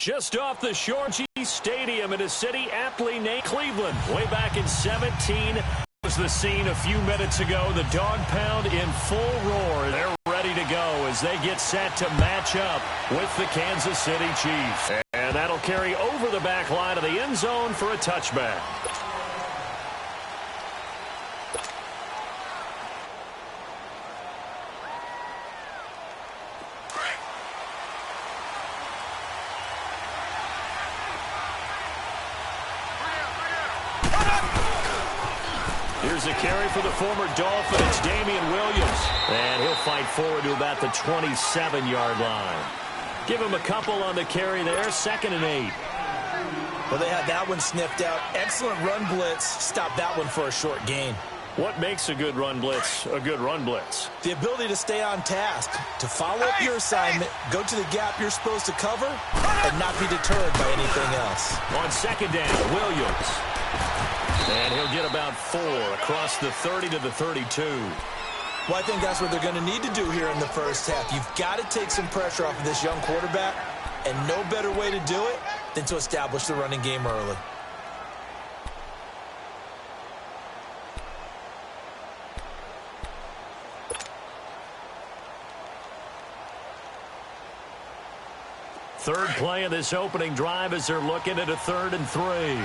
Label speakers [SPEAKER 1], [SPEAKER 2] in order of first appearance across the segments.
[SPEAKER 1] Just off the shore, Stadium in a city aptly named Cleveland. Way back in 17 was the scene a few minutes ago. The dog pound in full roar. They're ready to go as they get set to match up with the Kansas City Chiefs. And that'll carry over the back line of the end zone for a touchback. Here's a carry for the former Dolphin. It's Damian Williams. And he'll fight forward to about the 27-yard line. Give him a couple on the carry there. 2nd and 8.
[SPEAKER 2] Well, they had that one sniffed out. Excellent run blitz. Stop that one for a short gain.
[SPEAKER 1] What makes a good run blitz a good run blitz?
[SPEAKER 2] The ability to stay on task, to follow up your assignment, go to the gap you're supposed to cover, and not be deterred by anything else.
[SPEAKER 1] On 2nd down, Williams. And he'll get about 4 across the 30 to the 32.
[SPEAKER 2] Well, I think that's what they're going to need to do here in the first half. You've got to take some pressure off of this young quarterback, and no better way to do it than to establish the running game early.
[SPEAKER 1] Third play of this opening drive as they're looking at a 3rd and 3.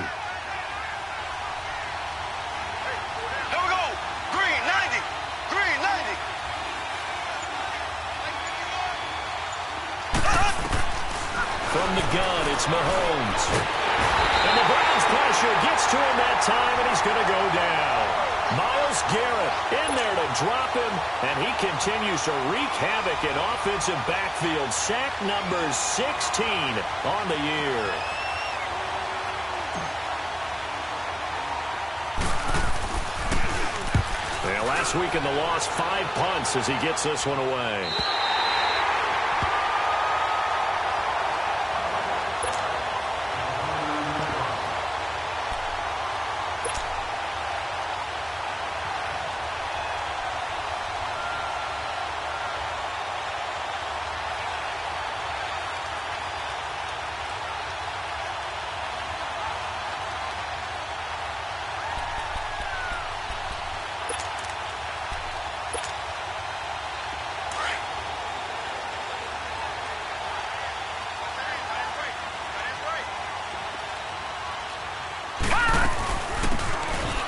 [SPEAKER 1] From the gun, it's Mahomes. And the Browns pressure gets to him that time, and he's going to go down. Myles Garrett in there to drop him, and he continues to wreak havoc in offensive backfield. Sack number 16 on the year. Well, last week in the loss, 5 punts as he gets this one away.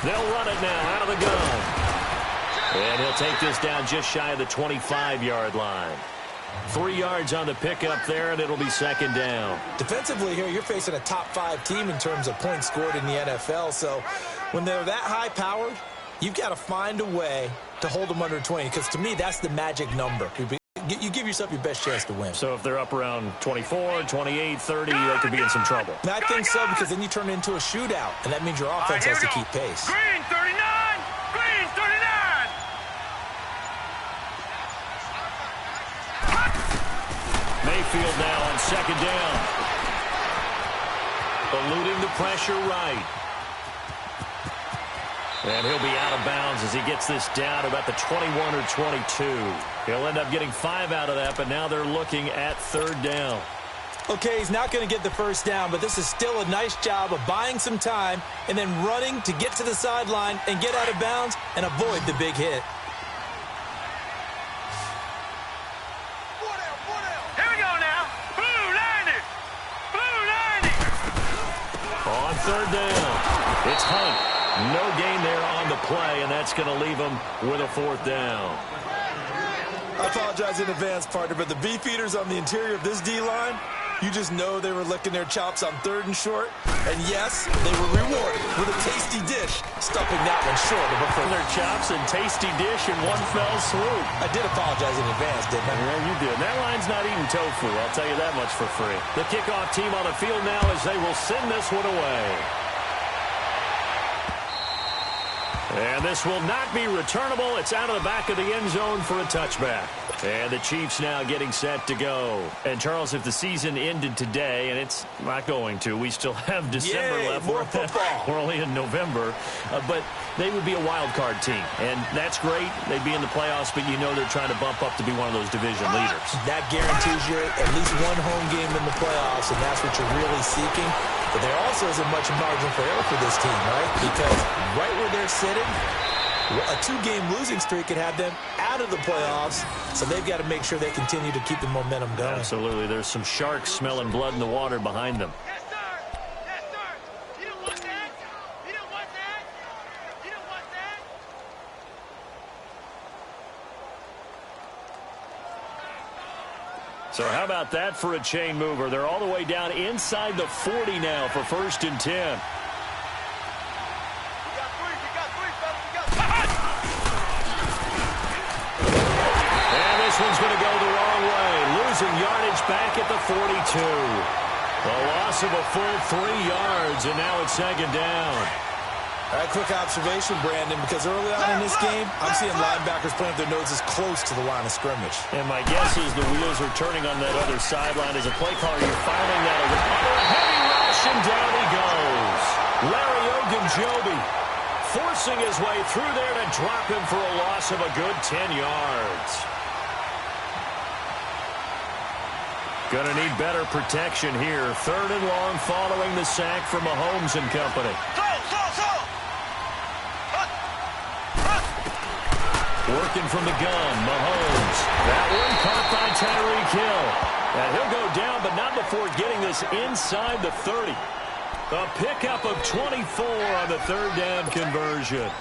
[SPEAKER 1] They'll run it now out of the gun. And he'll take this down just shy of the 25-yard line. 3 yards on the pickup there, and it'll be 2nd down.
[SPEAKER 2] Defensively here, you're facing a top-5 team in terms of points scored in the NFL. So when they're that high-powered, you've got to find a way to hold them under 20. Because to me, that's the magic number. You give yourself your best chance to win.
[SPEAKER 1] So if they're up around 24, 28, 30, they could be in some trouble.
[SPEAKER 2] And I think so, because then you turn it into a shootout, and that means your offense has to keep pace.
[SPEAKER 3] Green 39! Green 39!
[SPEAKER 1] Mayfield now on 2nd down. Eluding the pressure right. And he'll be out of bounds as he gets this down about the 21 or 22. He'll end up getting 5 out of that, but now they're looking at 3rd down.
[SPEAKER 2] Okay, he's not going to get the first down, but this is still a nice job of buying some time and then running to get to the sideline and get out of bounds and avoid the big hit.
[SPEAKER 3] Here we go now. Blue 90! Blue 90!
[SPEAKER 1] On 3rd down, it's Hunt. No gain there on the play, and that's going to leave him with a 4th down.
[SPEAKER 2] I apologize in advance, partner, but the beef eaters on the interior of this D-line, you just know they were licking their chops on 3rd and short. And yes, they were rewarded with a tasty dish, stuffing that one short of a first.
[SPEAKER 1] Their chops and tasty dish in one fell swoop.
[SPEAKER 2] I did apologize in advance, didn't I?
[SPEAKER 1] Yeah, you did. That line's not eating tofu, I'll tell you that much for free. The kickoff team on the field now as they will send this one away. And this will not be returnable. It's out of the back of the end zone for a touchback. And the Chiefs now getting set to go. And, Charles, if the season ended today, and it's not going to, we still have December left.
[SPEAKER 2] More football.
[SPEAKER 1] We're only in November. But they would be a wild card team. And that's great. They'd be in the playoffs, but you know they're trying to bump up to be one of those division leaders.
[SPEAKER 2] That guarantees you at least one home game in the playoffs, and that's what you're really seeking. But there also isn't much margin for error for this team, right? Because right where they're sitting, a 2-game losing streak could have them out of the playoffs, so they've got to make sure they continue to keep the momentum going.
[SPEAKER 1] Absolutely. There's some sharks smelling blood in the water behind them.
[SPEAKER 3] Yes, sir. Yes, sir. You don't want that. You don't want that. You don't want that.
[SPEAKER 1] So how about that for a chain mover? They're all the way down inside the 40 now for 1st and 10. This one's going to go the wrong way. Losing yardage back at the 42. A loss of a full 3 yards, and now it's 2nd down.
[SPEAKER 2] All right, quick observation, Brandon, because early on in this game, I'm seeing linebackers playing with their noses close to the line of scrimmage.
[SPEAKER 1] And my guess is the wheels are turning on that other sideline. As a play caller, you're filing that over. A heavy rush, and down he goes. Larry Ogunjobi forcing his way through there to drop him for a loss of a good 10 yards. Going to need better protection here. 3rd and long following the sack from Mahomes and company. Working from the gun, Mahomes. That one caught by Tyreek Hill. And he'll go down, but not before getting this inside the 30. A pickup of 24 on the 3rd down conversion.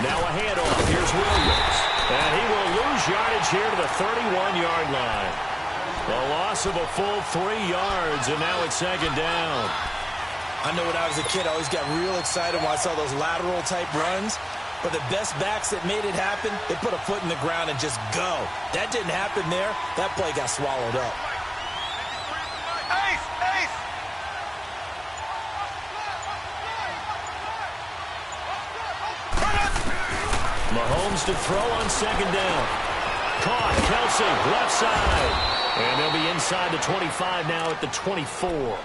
[SPEAKER 1] Now a handoff. Here's Williams. And he will lose yardage here to the 31-yard line. A loss of a full 3 yards, and now it's 2nd down.
[SPEAKER 2] I know when I was a kid, I always got real excited when I saw those lateral-type runs. But the best backs that made it happen, they put a foot in the ground and just go. That didn't happen there. That play got swallowed up.
[SPEAKER 3] Ace! Ace!
[SPEAKER 1] Mahomes to throw on 2nd down. Caught. Kelsey, left side. And they'll be inside the 25 now at the 24.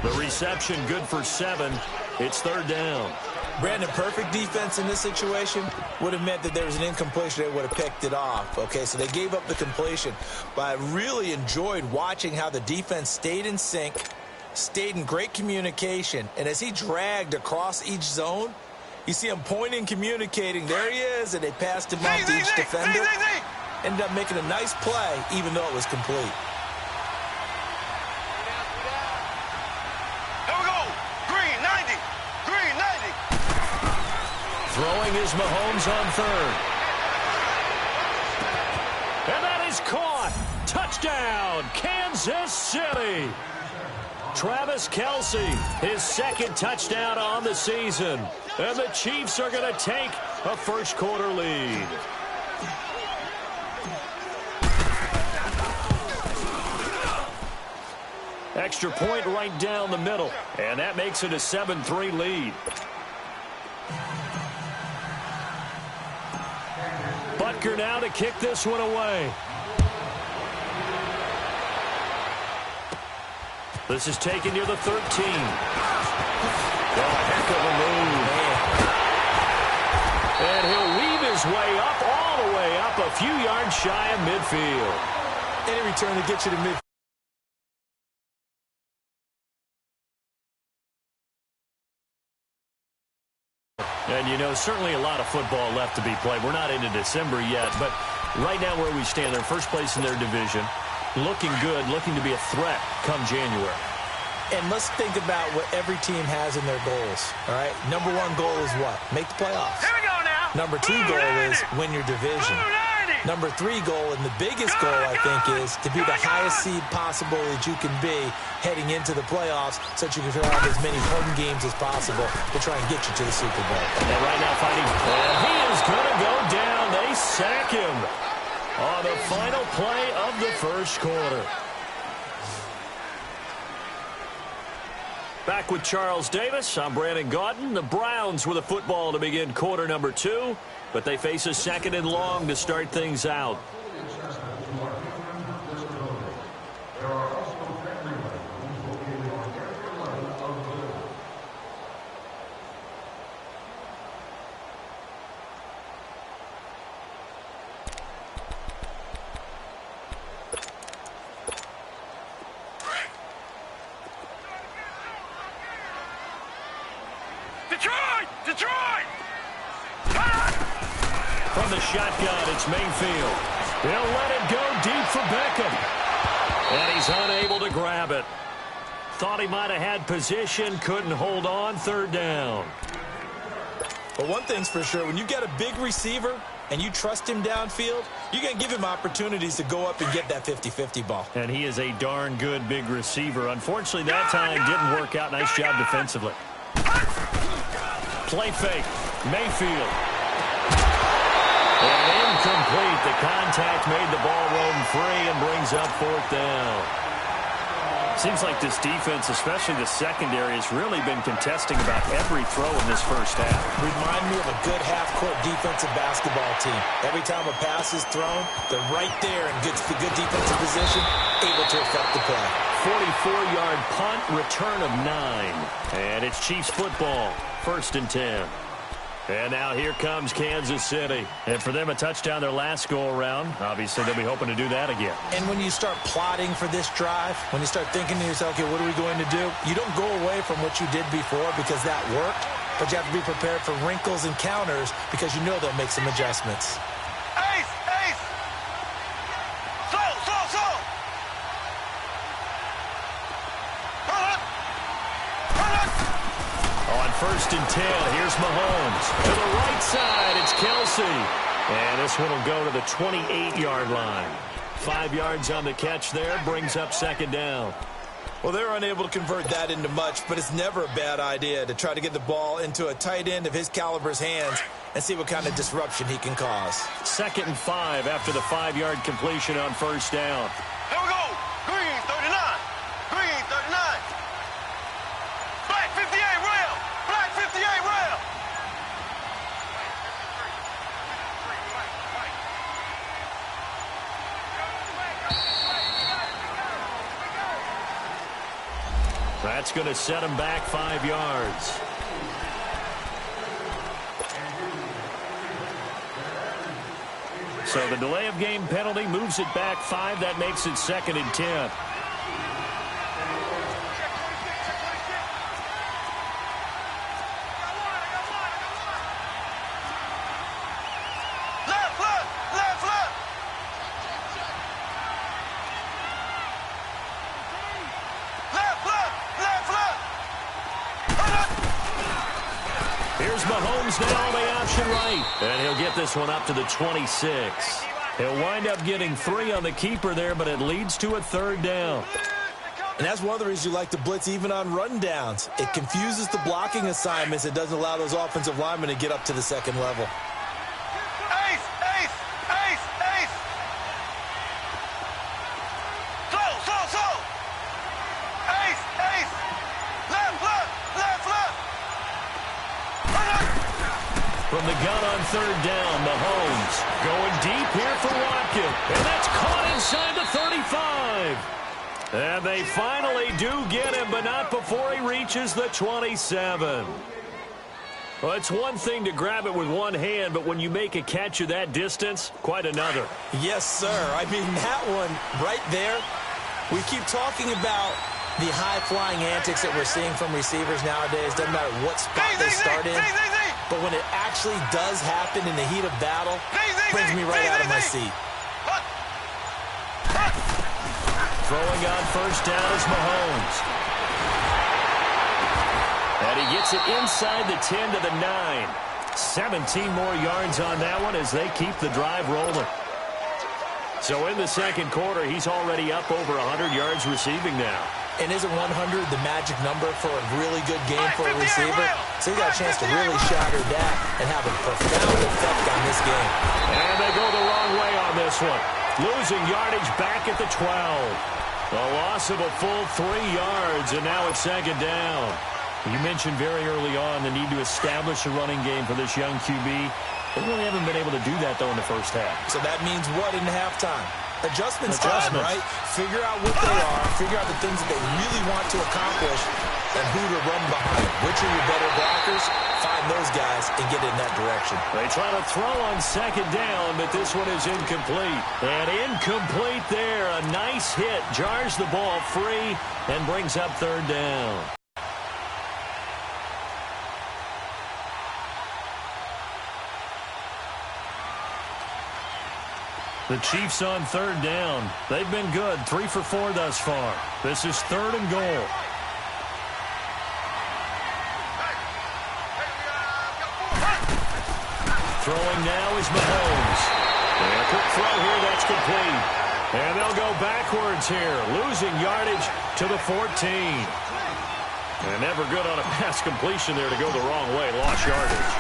[SPEAKER 1] The reception good for 7. It's 3rd down.
[SPEAKER 2] Brandon, perfect defense in this situation would have meant that there was an incompletion. They would have picked it off. Okay, so they gave up the completion. But I really enjoyed watching how the defense stayed in sync, stayed in great communication. And as he dragged across each zone, you see him pointing, communicating. There he is, and they passed him off to each defender. Ended up making a nice play, even though it was complete.
[SPEAKER 3] Here we go. Green 90. Green 90.
[SPEAKER 1] Throwing is Mahomes on 3rd. And that is caught. Touchdown, Kansas City. Travis Kelsey, his 2nd touchdown on the season. And the Chiefs are going to take a 1st quarter lead. Extra point right down the middle. And that makes it a 7-3 lead. Butker now to kick this one away. This is taken near the 13. Oh, heck of a move. And he'll weave his way up, all the way up, a few yards shy of midfield.
[SPEAKER 2] Any return to get you to midfield.
[SPEAKER 1] And, you know, certainly a lot of football left to be played. We're not into December yet, but right now where we stand, they're first place in their division. Looking good, looking to be a threat come January.
[SPEAKER 2] And let's think about what every team has in their goals, all right? Number 1 goal is what? Make the playoffs.
[SPEAKER 3] Here we go now.
[SPEAKER 2] Number 2 goal is win your division. Number 3 goal, and the biggest goal, I think, is to be the highest seed possible that you can be heading into the playoffs so that you can have as many home games as possible to try and get you to the Super Bowl.
[SPEAKER 1] And right now fighting. And he is going to go down. They sack him on the final play of the first quarter. Back with Charles Davis. I'm Madden Godz. The Browns with a football to begin quarter number 2, but they face a second and long to start things out.
[SPEAKER 3] Detroit!
[SPEAKER 1] From the shotgun, it's Mayfield. He'll let it go deep for Beckham. And he's unable to grab it. Thought he might have had position, couldn't hold on, third down.
[SPEAKER 2] But one thing's for sure, when you get a big receiver and you trust him downfield, you're going to give him opportunities to go up and get that 50-50 ball.
[SPEAKER 1] And he is a darn good big receiver. Unfortunately, that time didn't work out. Nice job defensively. Play fake. Mayfield. And incomplete. The contact made the ball roam free and brings up fourth down. Seems like this defense, especially the secondary, has really been contesting about every throw in this first half.
[SPEAKER 2] Remind me of a good half-court defensive basketball team. Every time a pass is thrown, they're right there in good defensive position, able to affect the play.
[SPEAKER 1] 44-yard punt, return of 9. And it's Chiefs football, 1st and 10. And now here comes Kansas City. And for them, a touchdown their last go-around. Obviously, they'll be hoping to do that again.
[SPEAKER 2] And when you start plotting for this drive, when you start thinking to yourself, okay, what are we going to do? You don't go away from what you did before because that worked, but you have to be prepared for wrinkles and counters because you know they'll make some adjustments.
[SPEAKER 3] Ace! So!
[SPEAKER 1] On 1st and 10, here's Mahomes. To the right side, it's Kelsey. And this one will go to the 28-yard line. 5 yards on the catch there, brings up 2nd down.
[SPEAKER 2] Well, they're unable to convert that into much, but it's never a bad idea to try to get the ball into a tight end of his caliber's hands and see what kind of disruption he can cause.
[SPEAKER 1] 2nd and 5 after the 5-yard completion on 1st down.
[SPEAKER 3] Here we go! Green 39! Black 58 rail! Black 58 rail!
[SPEAKER 1] That's going to set him back 5 yards. So the delay of game penalty moves it back 5. That makes it 2nd and 10. Here's Mahomes now on the option right. And he'll get this one up to the 26. He'll wind up getting 3 on the keeper there, but it leads to a 3rd down.
[SPEAKER 2] And that's one of the reasons you like to blitz even on rundowns. It confuses the blocking assignments. It doesn't allow those offensive linemen to get up to the 2nd level.
[SPEAKER 3] Ace! So! Ace! Left!
[SPEAKER 1] From the gun on 3rd down, Mahomes going deep here for Watkins. And that's caught inside the 35. And they finally do get him, but not before he reaches the 27. Well, it's one thing to grab it with one hand, but when you make a catch of that distance, quite another.
[SPEAKER 2] Yes, sir. I mean, that one right there, we keep talking about the high-flying antics that we're seeing from receivers nowadays. Doesn't matter what spot they start in. But when it actually does happen in the heat of battle, brings me right out of my seat.
[SPEAKER 1] Throwing on 1st down is Mahomes. And he gets it inside the 10 to the 9. 17 more yards on that one as they keep the drive rolling. So in the 2nd quarter, he's already up over 100 yards receiving now.
[SPEAKER 2] And isn't 100 the magic number for a really good game for a receiver? So you got a chance to really shatter that and have a profound effect on this game.
[SPEAKER 1] And they go the wrong way on this one. Losing yardage back at the 12. A loss of a full 3 yards, and now it's second down. You mentioned very early on the need to establish a running game for this young QB. They really haven't been able to do that, though, in the first half.
[SPEAKER 2] So that means what in halftime? Adjustments time, right? Figure out what they are, figure out the things that they really want to accomplish, and who to run behind. Which are your better blockers? Find those guys and get in that direction.
[SPEAKER 1] They try to throw on second down, but this one is incomplete. And incomplete there. A nice hit. Jars the ball free and brings up third down. The Chiefs on third down. They've been good. 3 for 4 thus far. This is third and goal. Throwing now is Mahomes. And a quick throw here, that's complete. And they'll go backwards here, losing yardage to the 14. And never good on a pass completion there to go the wrong way. Lost yardage.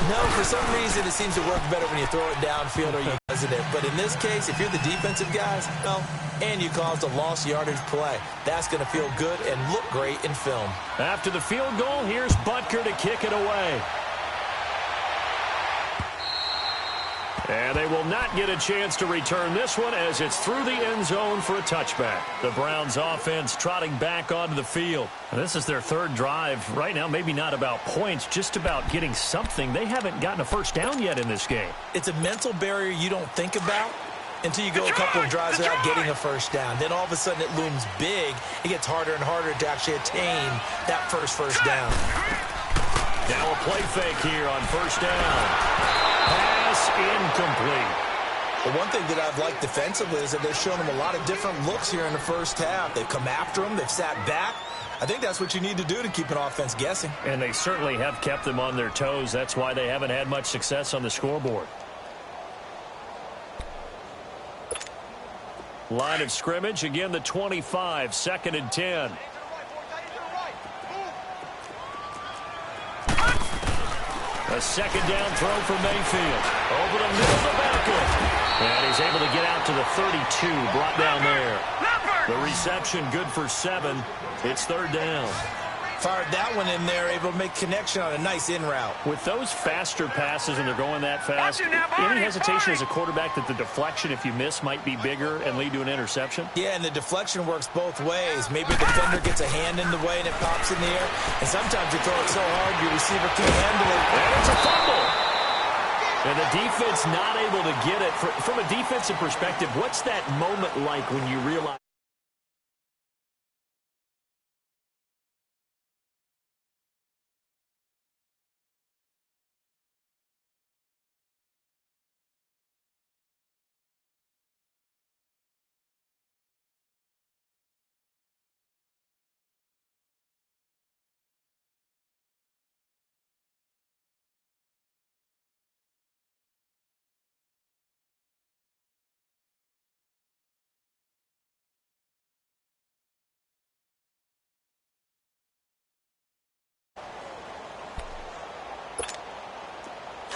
[SPEAKER 2] No, for some reason it seems to work better when you throw it downfield or you doesn't it. But in this case, if you're the defensive guys, well, and you caused a lost yardage play, that's going to feel good and look great in film.
[SPEAKER 1] After the field goal, here's Butker to kick it away. And they will not get a chance to return this one as it's through the end zone for a touchback. The Browns offense trotting back onto the field. This is their third drive. Right now, maybe not about points, just about getting something. They haven't gotten a first down yet in this game.
[SPEAKER 2] It's a mental barrier you don't think about until you go a couple of drives without getting a first down. Then all of a sudden it looms big. It gets harder and harder to actually attain that first down.
[SPEAKER 1] Now a play fake here on first down. Pass incomplete.
[SPEAKER 2] The one thing that I've liked defensively is that they've shown them a lot of different looks here in the first half. They've come after them. They've sat back. I think that's what you need to do to keep an offense guessing.
[SPEAKER 1] And they certainly have kept them on their toes. That's why they haven't had much success on the scoreboard. Line of scrimmage, again the 25, 2nd and 10. A second down throw for Mayfield. Over the middle of the backfield. And he's able to get out to the 32, brought down there. The reception good for 7. It's third down.
[SPEAKER 2] Fired that one in there, able to make connection on a nice in route.
[SPEAKER 1] With those faster passes and they're going that fast, any hesitation as a quarterback that the deflection, if you miss, might be bigger and lead to an interception?
[SPEAKER 2] Yeah, and the deflection works both ways. Maybe a defender gets a hand in the way and it pops in the air. And sometimes you throw it so hard your receiver can't handle it.
[SPEAKER 1] And it's a fumble. And the defense not able to get it. From a defensive perspective, what's that moment like when you realize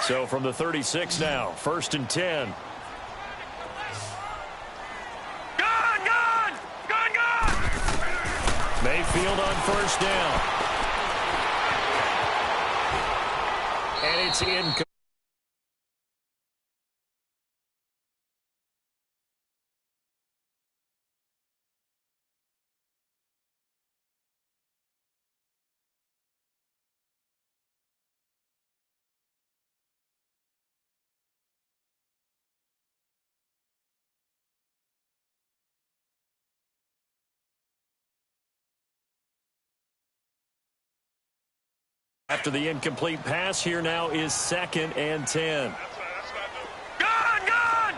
[SPEAKER 1] So from the 36 now, 1st and 10.
[SPEAKER 3] Gone!
[SPEAKER 1] Mayfield on first down. And it's incomplete. After the incomplete pass, here now is 2nd and 10.
[SPEAKER 3] Gone!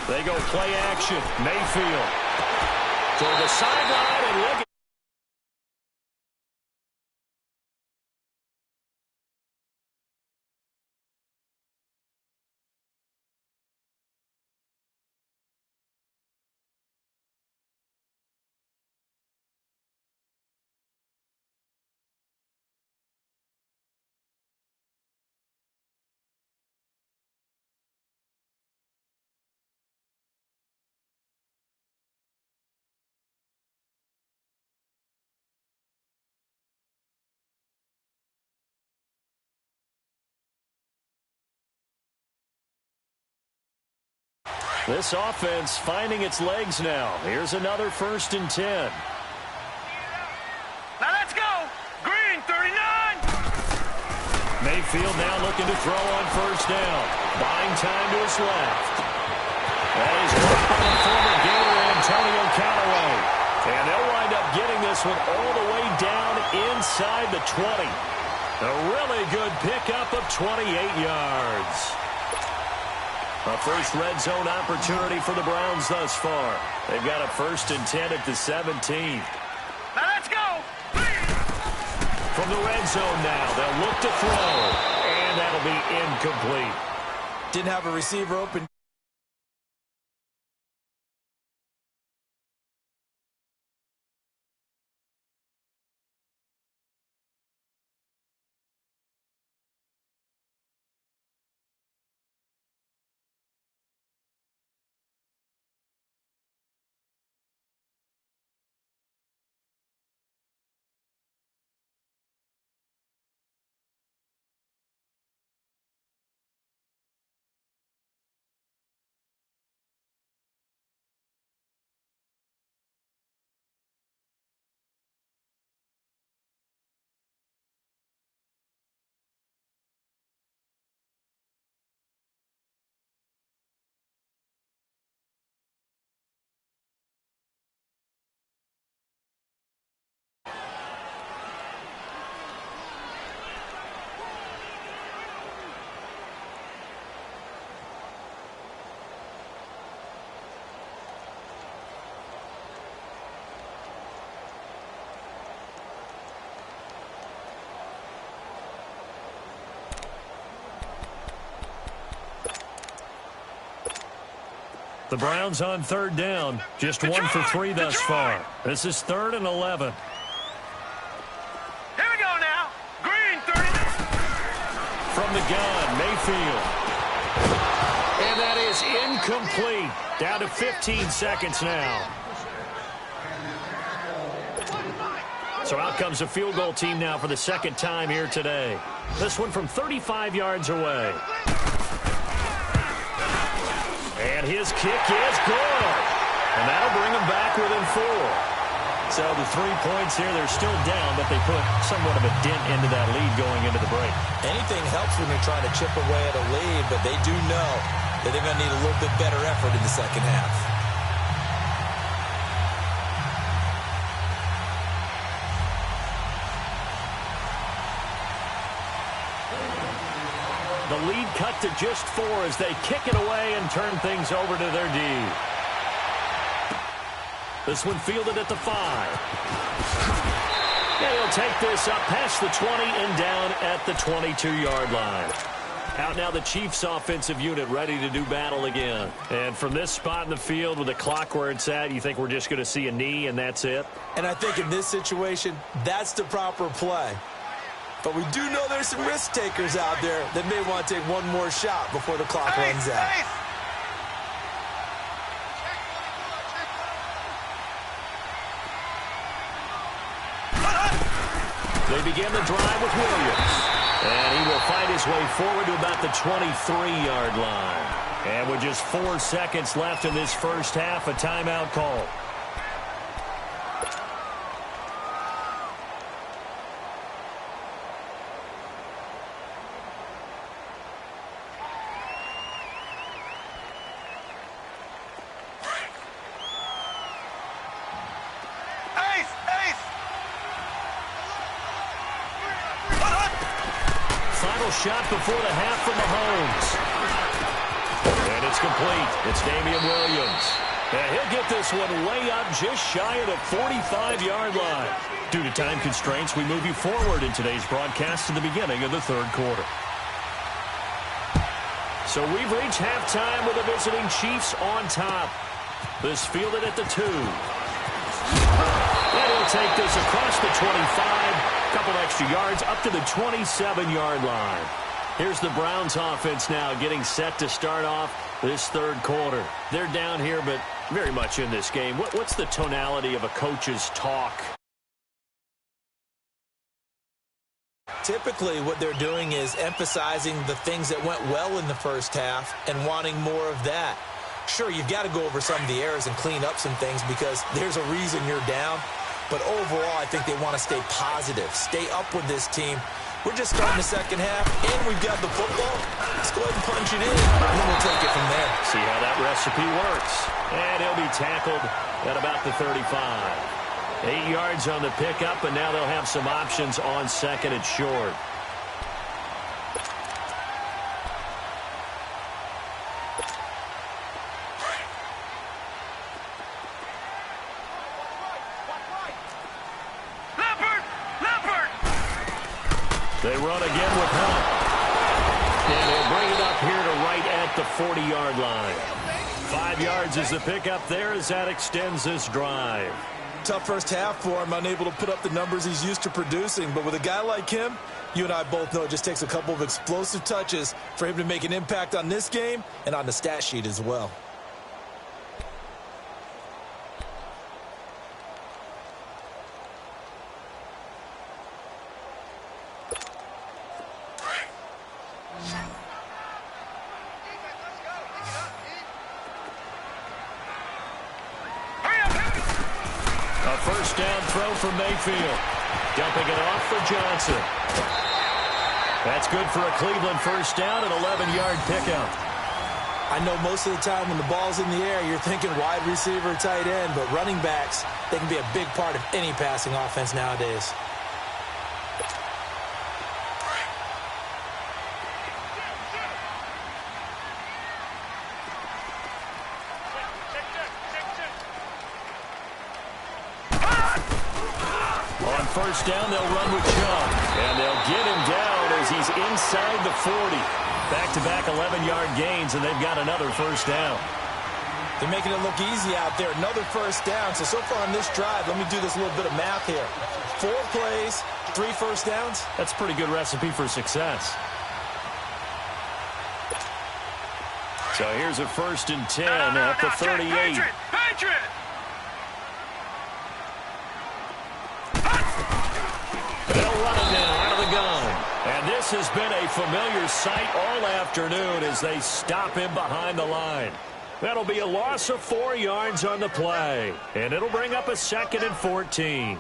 [SPEAKER 1] They go play action. Mayfield to the sideline and look at This offense finding its legs now. Here's another 1st and 10.
[SPEAKER 3] Now let's go. Green, 39.
[SPEAKER 1] Mayfield now looking to throw on 1st down. Buying time to his left. That is right by the former Gator Antonio Callaway. And they'll wind up getting this one all the way down inside the 20. A really good pickup of 28 yards. A first red zone opportunity for the Browns thus far. They've got a 1st and 10 at the 17.
[SPEAKER 3] Now let's go.
[SPEAKER 1] From the red zone now, they'll look to throw. And that'll be incomplete.
[SPEAKER 2] Didn't have a receiver open.
[SPEAKER 1] The Browns on 3rd down. Just 1 for 3 thus far. This is 3rd and 11.
[SPEAKER 3] Here we go now. Green, 30.
[SPEAKER 1] From the gun, Mayfield. And that is incomplete. Down to 15 seconds now. So out comes a field goal team now for the 2nd time here today. This one from 35 yards away. And his kick is good. And that'll bring them back within 4. So the 3 points here, they're still down, but they put somewhat of a dent into that lead going into the break.
[SPEAKER 2] Anything helps when you're trying to chip away at a lead, but they do know that they're going to need a little bit better effort in the 2nd half.
[SPEAKER 1] The lead cut to just 4 as they kick it away and turn things over to their D. This one fielded at the 5. And he'll take this up past the 20 and down at the 22-yard line. Out now the Chiefs offensive unit ready to do battle again. And from this spot in the field with the clock where it's at, you think we're just going to see a knee and that's it?
[SPEAKER 2] And I think in this situation, that's the proper play. But we do know there's some risk takers out there that may want to take one more shot before the clock runs out.
[SPEAKER 1] They begin the drive with Williams. And he will fight his way forward to about the 23-yard line. And with just 4 seconds left in this first half, a timeout call. Shot before the half from Mahomes. And it's complete. It's Damian Williams. And he'll get this one way up just shy of the 45-yard line. Due to time constraints, we move you forward in today's broadcast to the beginning of the 3rd quarter. So we've reached halftime with the visiting Chiefs on top. This fielded at the 2. And he'll take this across the 25. Couple extra yards up to the 27-yard line. Here's the Browns offense now getting set to start off this 3rd quarter. They're down here, but very much in this game. What's the tonality of a coach's talk?
[SPEAKER 2] Typically, what they're doing is emphasizing the things that went well in the first half and wanting more of that. Sure, you've got to go over some of the errors and clean up some things because there's a reason you're down. But overall, I think they want to stay positive, stay up with this team. We're just starting the second half, and we've got the football. Let's go ahead and punch it in, and then we'll take it from there.
[SPEAKER 1] See how that recipe works. And he'll be tackled at about the 35. 8 yards on the pickup, and now they'll have some options on second and short. They run again with Hunt. And they'll bring it up here to right at the 40-yard line. 5 yards is the pickup there as that extends this drive.
[SPEAKER 2] Tough first half for him, unable to put up the numbers he's used to producing. But with a guy like him, you and I both know it just takes a couple of explosive touches for him to make an impact on this game and on the stat sheet as well.
[SPEAKER 1] First down throw for Mayfield. Dumping it off for Johnson. That's good for a Cleveland first down, an 11-yard pickup.
[SPEAKER 2] I know most of the time when the ball's in the air, you're thinking wide receiver, tight end, but running backs, they can be a big part of any passing offense nowadays.
[SPEAKER 1] First down, they'll run with Chubb. And they'll get him down as he's inside the 40. Back-to-back 11-yard gains, and they've got another first down.
[SPEAKER 2] They're making it look easy out there. Another first down. So far on this drive, let me do this little bit of math here. 4 plays, 3 first downs.
[SPEAKER 1] That's a pretty good recipe for success. So here's a 1st and 10 at the 38.
[SPEAKER 3] Patriot!
[SPEAKER 1] They'll run it now out of the gun. And this has been a familiar sight all afternoon as they stop him behind the line. That'll be a loss of 4 yards on the play. And it'll bring up a 2nd and 14.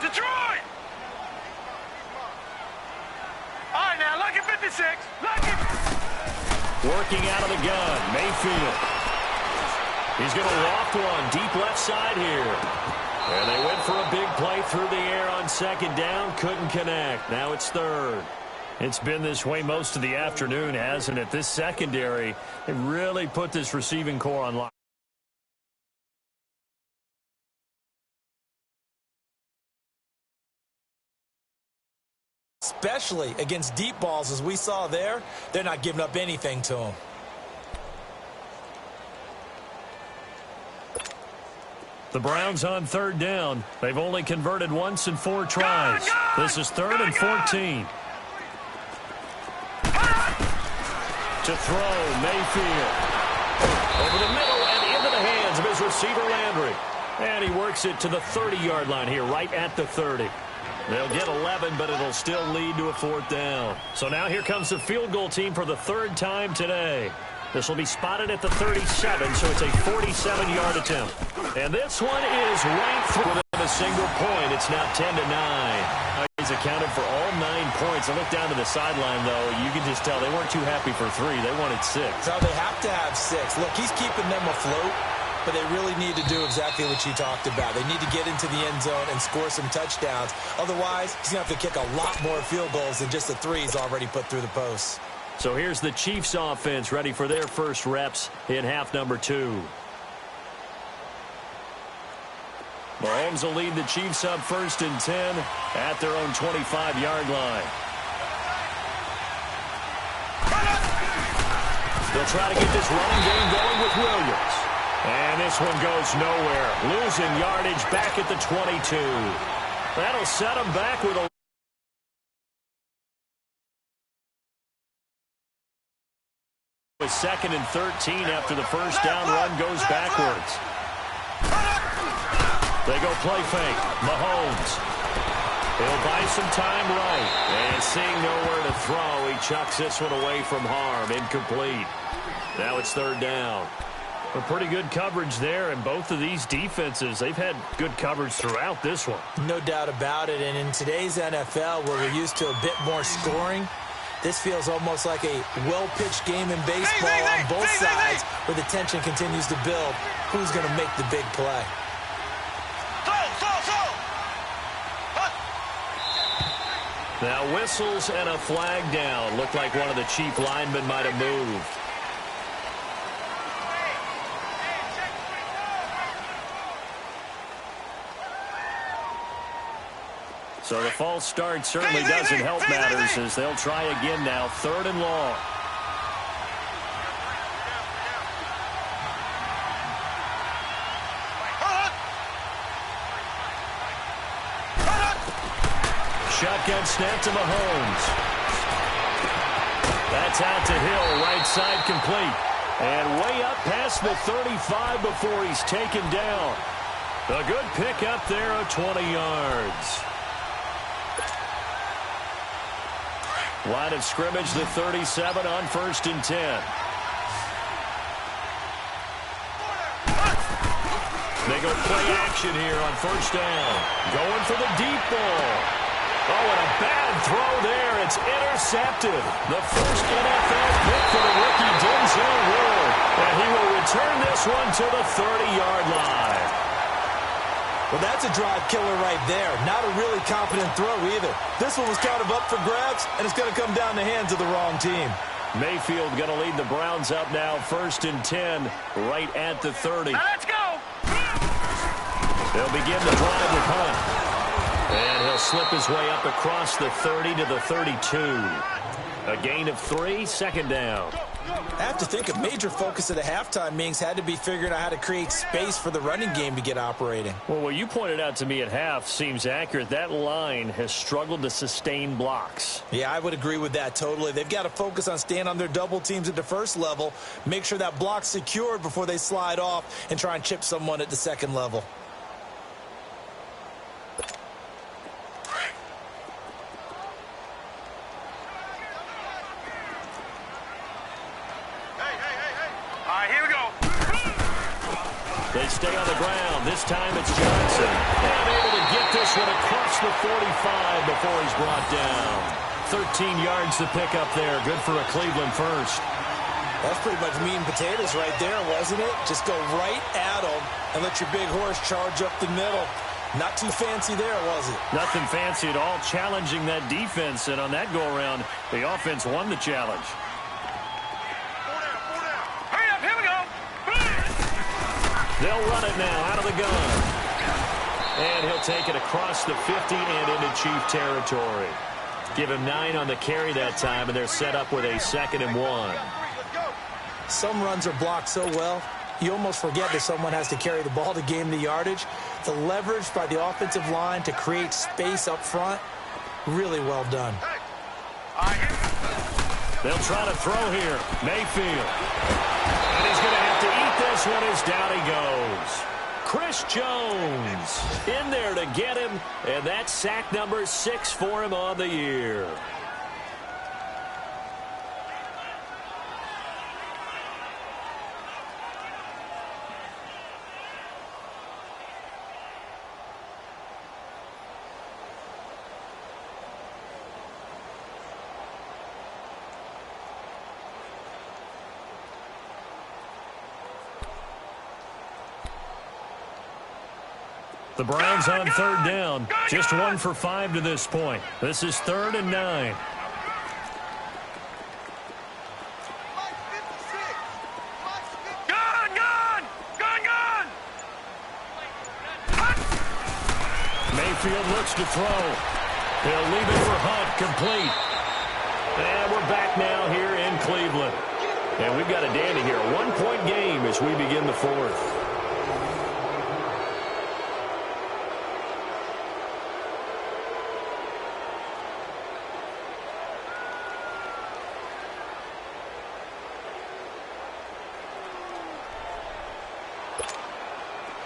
[SPEAKER 3] Detroit! All right, now, look at 56. Look at...
[SPEAKER 1] Working out of the gun, Mayfield. He's going to loft one deep left side here. And they went for a big play through the air on 2nd down. Couldn't connect. Now it's 3rd. It's been this way most of the afternoon, hasn't it? This secondary, they really put this receiving core on lock.
[SPEAKER 2] Especially against deep balls, as we saw there, they're not giving up anything to him.
[SPEAKER 1] The Browns on 3rd down. They've only converted once in 4 tries. This is 3rd and 14. To throw, Mayfield. Over the middle and into the hands of his receiver, Landry. And he works it to the 30-yard line here, right at the 30. They'll get 11, but it'll still lead to a 4th down. So now here comes the field goal team for the 3rd time today. This will be spotted at the 37, so it's a 47-yard attempt. And this one is ranked within a single point. It's now 10-9. He's accounted for all 9 points. I look down to the sideline, though. You can just tell they weren't too happy for 3. They wanted 6.
[SPEAKER 2] No, they have to have 6. Look, he's keeping them afloat. But they really need to do exactly what you talked about. They need to get into the end zone and score some touchdowns. Otherwise, he's going to have to kick a lot more field goals than just the 3 he's already put through the posts.
[SPEAKER 1] So here's the Chiefs offense ready for their first reps in half number 2. Mahomes will lead the Chiefs up 1st and 10 at their own 25-yard line. They'll try to get this running game going with Williams. And this one goes nowhere. Losing yardage back at the 22. That'll set them back with a 2nd and 13 after the first down run goes backwards. They go play fake. Mahomes. He'll buy some time right. And seeing nowhere to throw, he chucks this one away from harm. Incomplete. Now it's 3rd down. A pretty good coverage there, and both of these defenses, they've had good coverage throughout this one.
[SPEAKER 2] No doubt about it, and in today's NFL, where we're used to a bit more scoring, this feels almost like a well-pitched game in baseball on both sides, where the tension continues to build. Who's going to make the big play?
[SPEAKER 1] Now whistles and a flag down. Looked like one of the chief linemen might have moved. So the false start certainly doesn't help matters as they'll try again now. 3rd and long. Shotgun snap to Mahomes. That's out to Hill, right side complete. And way up past the 35 before he's taken down. A good pick up there of 20 yards. Line of scrimmage, the 37 on 1st and 10. They go play action here on 1st down. Going for the deep ball. Oh, and a bad throw there. It's intercepted. The first NFL pick for the rookie Denzel Ward. And he will return this one to the 30-yard line.
[SPEAKER 2] Well, that's a drive killer right there. Not a really competent throw either. This one was kind of up for grabs, and it's going to come down the hands of the wrong team.
[SPEAKER 1] Mayfield going to lead the Browns up now, 1st and 10, right at the 30.
[SPEAKER 3] Now let's go.
[SPEAKER 1] They'll begin the drive with Hunt. And he'll slip his way up across the 30 to the 32. A gain of 3, 2nd down.
[SPEAKER 2] I have to think a major focus of the halftime meetings had to be figuring out how to create space for the running game to get operating.
[SPEAKER 1] Well, what you pointed out to me at half seems accurate. That line has struggled to sustain blocks.
[SPEAKER 2] Yeah, I would agree with that totally. They've got to focus on staying on their double teams at the first level, make sure that block's secured before they slide off and try and chip someone at the second level.
[SPEAKER 1] They stay on the ground. This time it's Johnson. And able to get this one across the 45 before he's brought down. 13 yards to pick up there. Good for a Cleveland first.
[SPEAKER 2] That's pretty much meat and potatoes right there, wasn't it? Just go right at them and let your big horse charge up the middle. Not too fancy there, was it?
[SPEAKER 1] Nothing fancy at all. Challenging that defense. And on that go-around, the offense won the challenge. They'll run it now out of the gun. And he'll take it across the 50 and into Chief territory. Give him 9 on the carry that time, and they're set up with a 2nd and 1.
[SPEAKER 2] Some runs are blocked so well, you almost forget that someone has to carry the ball to gain the yardage. The leverage by the offensive line to create space up front, really well done.
[SPEAKER 1] They'll try to throw here. Mayfield. And he's going to have to eat this one as down he goes. Chris Jones in there to get him, and that's sack number 6 for him on the year. The Browns on 3rd down. Just 1 for 5 to this point. This is 3rd and 9. Mayfield looks to throw. He'll leave it for Hunt, complete. And we're back now here in Cleveland. And we've got a dandy here. A 1-point game as we begin the 4th.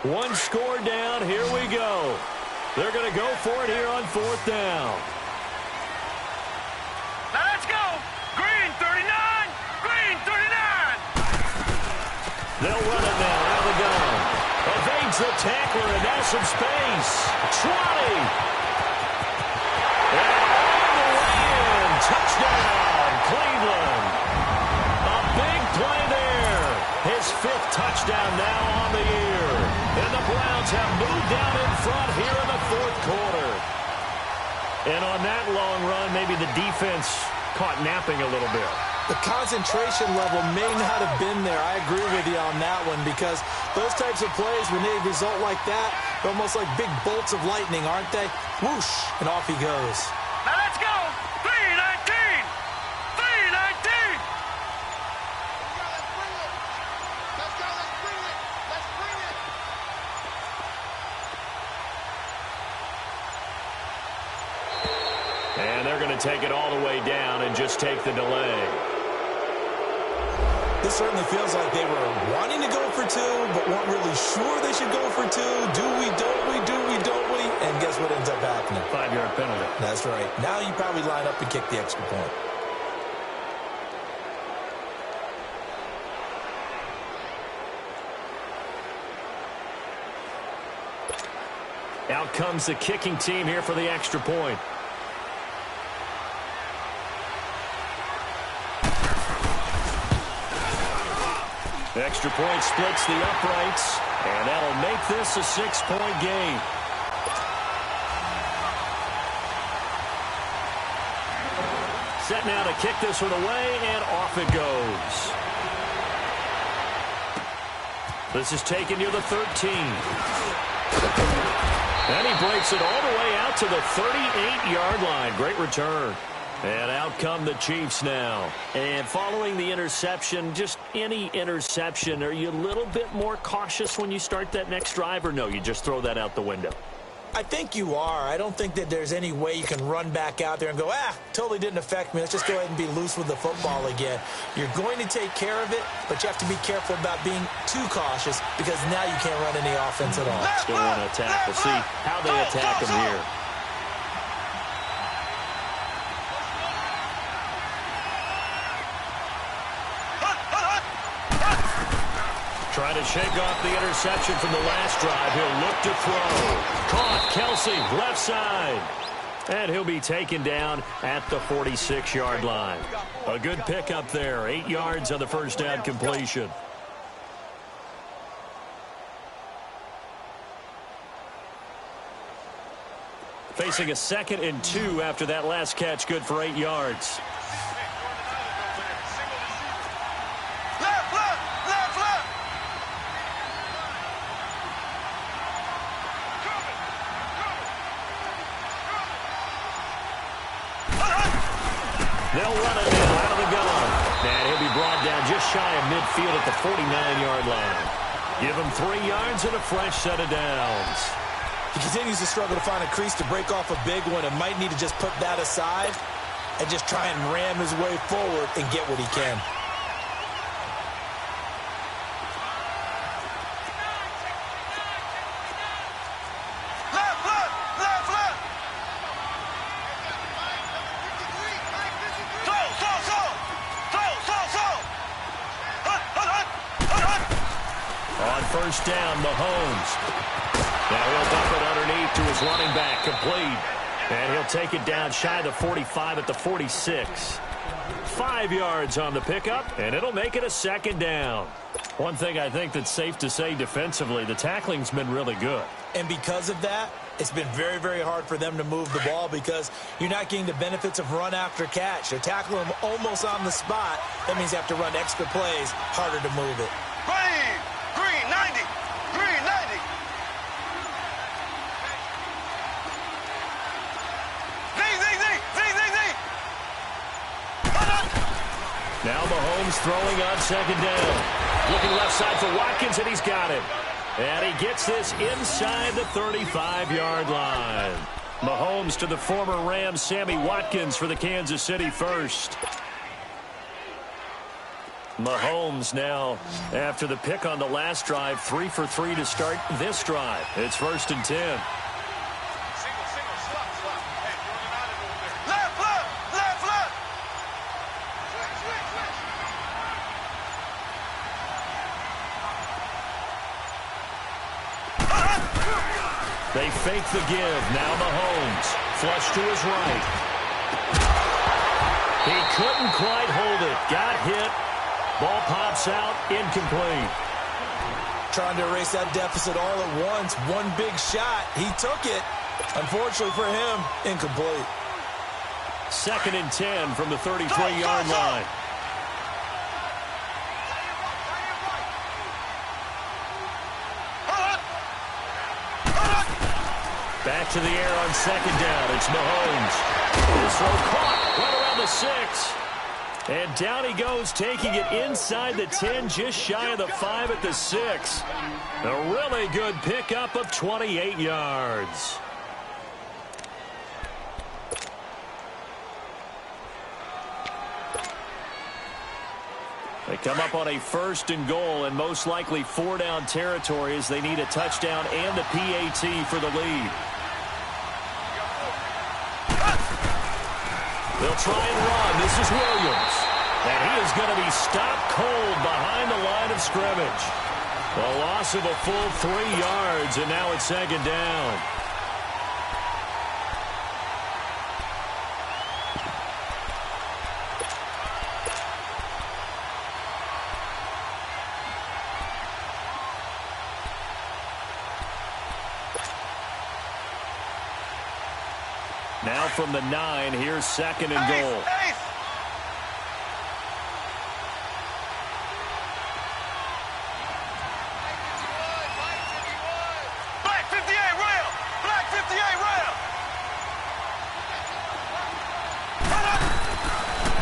[SPEAKER 1] One score down. Here we go. They're going to go for it here on 4th down.
[SPEAKER 3] Now let's go. Green 39. Green 39.
[SPEAKER 1] They'll run it now out of the gun. Evades the tackler and now some space. 20. And all the way in. Touchdown, Cleveland. A big play there. His 5th touchdown now on the year. And the Browns have moved down in front here in the 4th quarter. And on that long run, maybe the defense caught napping a little bit.
[SPEAKER 2] The concentration level may not have been there. I agree with you on that one because those types of plays, when they result like that, they're almost like big bolts of lightning, aren't they? Whoosh, and off he goes.
[SPEAKER 3] Now let's go. 319. 319. Let's go. Let's bring it. Let's bring it.
[SPEAKER 1] And they're going to take it all the way down and just take the delay.
[SPEAKER 2] This certainly feels like they were wanting to go for 2, but weren't really sure they should go for 2. Do we, don't we, do we, don't we? And guess what ends up happening?
[SPEAKER 1] 5-yard penalty.
[SPEAKER 2] That's right. Now you probably line up and kick the extra point.
[SPEAKER 1] Out comes the kicking team here for the extra point. Extra point splits the uprights, and that'll make this a 6-point game. Set now to kick this one away, and off it goes. This is taken near the 13. And he breaks it all the way out to the 38-yard line. Great return. And out come the Chiefs now. And following the interception, just any interception, are you a little bit more cautious when you start that next drive, or no, you just throw that out the window?
[SPEAKER 2] I think you are. I don't think that there's any way you can run back out there and go, totally didn't affect me. Let's just go ahead and be loose with the football again. You're going to take care of it, but you have to be careful about being too cautious because now you can't run any offense at all.
[SPEAKER 1] Still want to attack. We'll see how they attack him here. Trying to shake off the interception from the last drive. He'll look to throw. Caught. Kelsey, left side. And he'll be taken down at the 46-yard line. A good pickup there. 8 yards on the first down completion. Facing a 2nd and 2 after that last catch. Good for 8 yards. They'll run it now out of the gun. And he'll be brought down just shy of midfield at the 49-yard line. Give him 3 yards and a fresh set of downs.
[SPEAKER 2] He continues to struggle to find a crease to break off a big one and might need to just put that aside and just try and ram his way forward and get what he can.
[SPEAKER 1] First down, Mahomes. Now he'll dump it underneath to his running back, complete. And he'll take it down shy of the 45 at the 46. 5 yards on the pickup, and it'll make it a 2nd down. One thing I think that's safe to say defensively, the tackling's been really good.
[SPEAKER 2] And because of that, it's been very, very hard for them to move the ball because you're not getting the benefits of run after catch. They're tackling them almost on the spot. That means you have to run extra plays, harder to move it.
[SPEAKER 3] Green 90. Green 90.
[SPEAKER 1] Now Mahomes throwing on 2nd down. Looking left side for Watkins, and he's got it. And he gets this inside the 35-yard line. Mahomes to the former Rams, Sammy Watkins, for the Kansas City first. Mahomes now, after the pick on the last drive, 3 for 3 to start this drive. It's 1st and 10. They fake the give. Now Mahomes. Flush to his right. He couldn't quite hold it. Got hit. Ball pops out. Incomplete.
[SPEAKER 2] Trying to erase that deficit all at once. One big shot. He took it. Unfortunately for him, incomplete.
[SPEAKER 1] 2nd and 10 from the 33-yard line. Back to the air on 2nd down. It's Mahomes. This throw caught right around the 6. And down he goes, taking it inside the 10, just shy of the 5 at the 6. A really good pickup of 28 yards. They come up on a 1st and goal and most likely 4-down territory as they need a touchdown and the PAT for the lead. They'll try and run. This is Williams. And he is going to be stopped cold behind the line of scrimmage. A loss of a full 3 yards, and now it's 2nd down. Now from the 9, here's 2nd and goal.
[SPEAKER 3] Black 58 rail! Black 58 rail!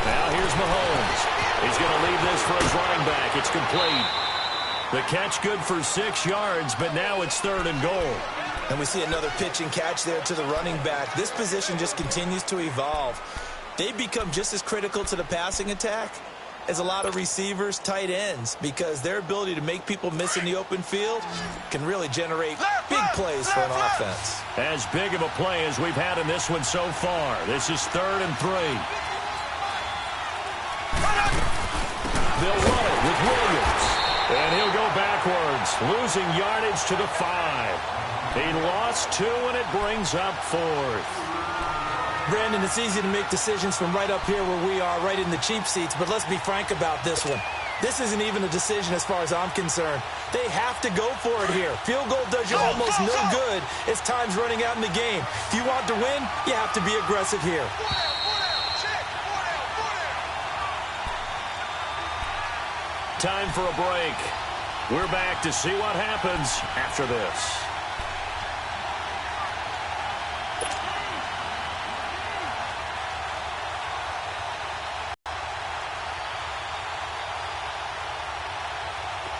[SPEAKER 1] Now here's Mahomes. He's going to leave this for his running back. It's complete. The catch good for 6 yards, but now it's 3rd and goal.
[SPEAKER 2] And we see another pitch and catch there to the running back. This position just continues to evolve. They become just as critical to the passing attack as a lot of receivers, tight ends, because their ability to make people miss in the open field can really generate big plays for an offense.
[SPEAKER 1] As big of a play as we've had in this one so far. This is 3rd and 3. They'll run it with Williams. And he'll go backwards, losing yardage to the 5. He lost 2, and it brings up 4th.
[SPEAKER 2] Brandon, it's easy to make decisions from right up here where we are, right in the cheap seats, but let's be frank about this one. This isn't even a decision as far as I'm concerned. They have to go for it here. Field goal does you almost no good as time's running out in the game. If you want to win, you have to be aggressive here.
[SPEAKER 1] Time for a break. We're back to see what happens after this.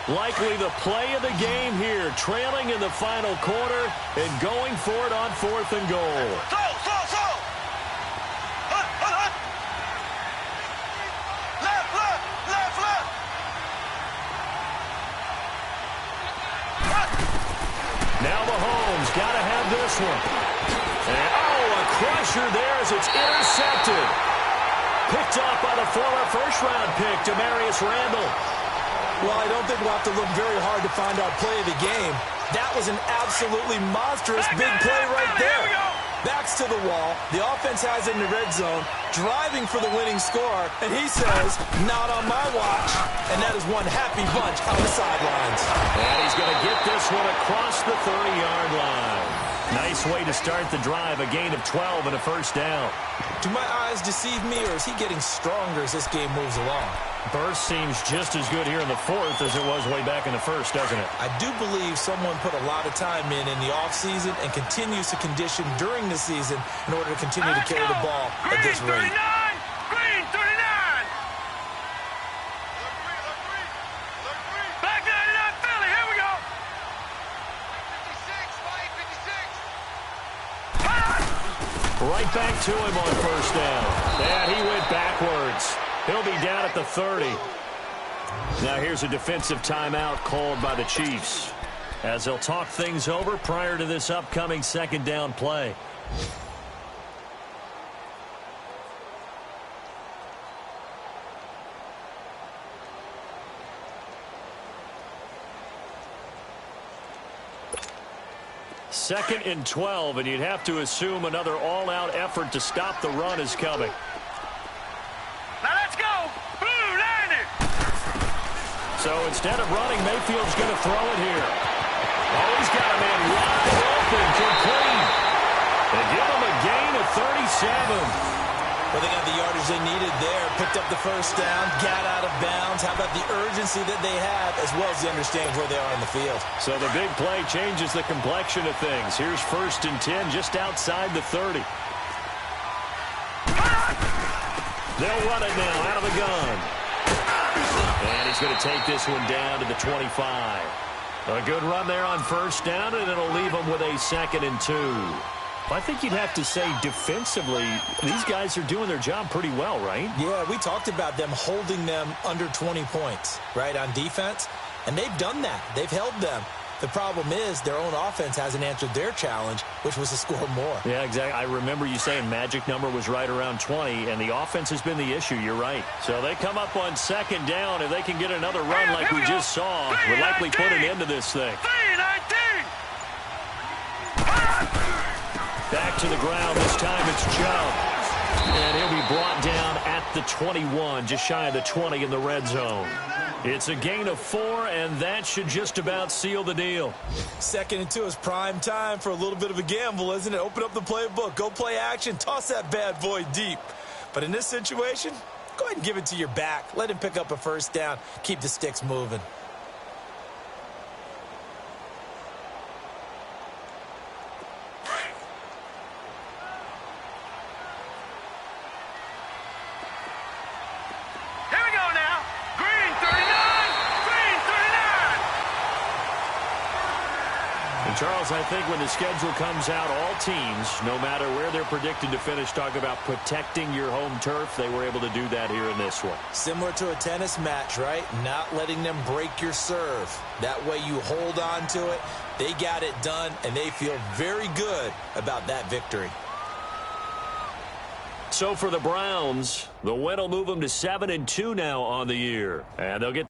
[SPEAKER 1] Likely the play of the game here, trailing in the final quarter and going for it on 4th and goal. Now Mahomes got to have this one. And, a crusher there as it's intercepted. Picked up by the former first-round pick, Demarius Randall.
[SPEAKER 2] Well, I don't think we'll have to look very hard to find our play of the game. That was an absolutely monstrous big play right there. Backs to the wall. The offense has it in the red zone, driving for the winning score, and he says, not on my watch. And that is one happy bunch on the sidelines.
[SPEAKER 1] And he's going to get this one across the 30-yard line. Nice way to start the drive, a gain of 12 and a 1st down.
[SPEAKER 2] Do my eyes deceive me, or is he getting stronger as this game moves along?
[SPEAKER 1] Burst seems just as good here in the 4th as it was way back in the 1st, doesn't it?
[SPEAKER 2] I do believe someone put a lot of time in the offseason and continues to condition during the season in order to continue to carry the ball at this rate.
[SPEAKER 3] Green 39! Black 99 Philly, here we go! 56, 56!
[SPEAKER 1] Right back to him on 1st down. And he went backwards. He'll be down at the 30. Now here's a defensive timeout called by the Chiefs, as they'll talk things over prior to this upcoming second down play. Second and 12, and you'd have to assume another all-out effort to stop the run is coming.
[SPEAKER 3] Now let's go. Blue Niner.
[SPEAKER 1] So instead of running, Mayfield's going to throw it here. Oh, he's got a man wide open, complete. They give him a gain of 37.
[SPEAKER 2] Well, they got the yardage they needed there, picked up the first down, got out of bounds. How about the urgency that they have, as well as the understanding where they are on the field?
[SPEAKER 1] So the big play changes the complexion of things. Here's 1st and 10, just outside the 30. They'll run it now out of the gun. And he's going to take this one down to the 25. A good run there on 1st down, and it'll leave them with a 2nd and 2. I think you'd have to say defensively, these guys are doing their job pretty well, right?
[SPEAKER 2] Yeah, we talked about them holding them under 20 points, right, on defense. And they've done that. They've held them. The problem is their own offense hasn't answered their challenge, which was to score more.
[SPEAKER 1] Yeah, exactly. I remember you saying magic number was right around 20, and the offense has been the issue. You're right. So they come up on 2nd down. If they can get another run like we just saw, would likely put an end to this thing.
[SPEAKER 3] 3-19.
[SPEAKER 1] Back to the ground. This time it's Chubb. And he'll be brought down at the 21, just shy of the 20 in the red zone. It's a gain of 4, and that should just about seal the deal.
[SPEAKER 2] 2nd and 2 is prime time for a little bit of a gamble, isn't it? Open up the playbook, go play action, toss that bad boy deep. But in this situation, go ahead and give it to your back. Let him pick up a 1st down. Keep the sticks moving.
[SPEAKER 1] Charles, I think when the schedule comes out, all teams, no matter where they're predicted to finish, talk about protecting your home turf. They were able to do that here in this one.
[SPEAKER 2] Similar to a tennis match, right? Not letting them break your serve. That way you hold on to it. They got it done, and they feel very good about that victory.
[SPEAKER 1] So for the Browns, the win will move them to 7-2 now on the year. And they'll get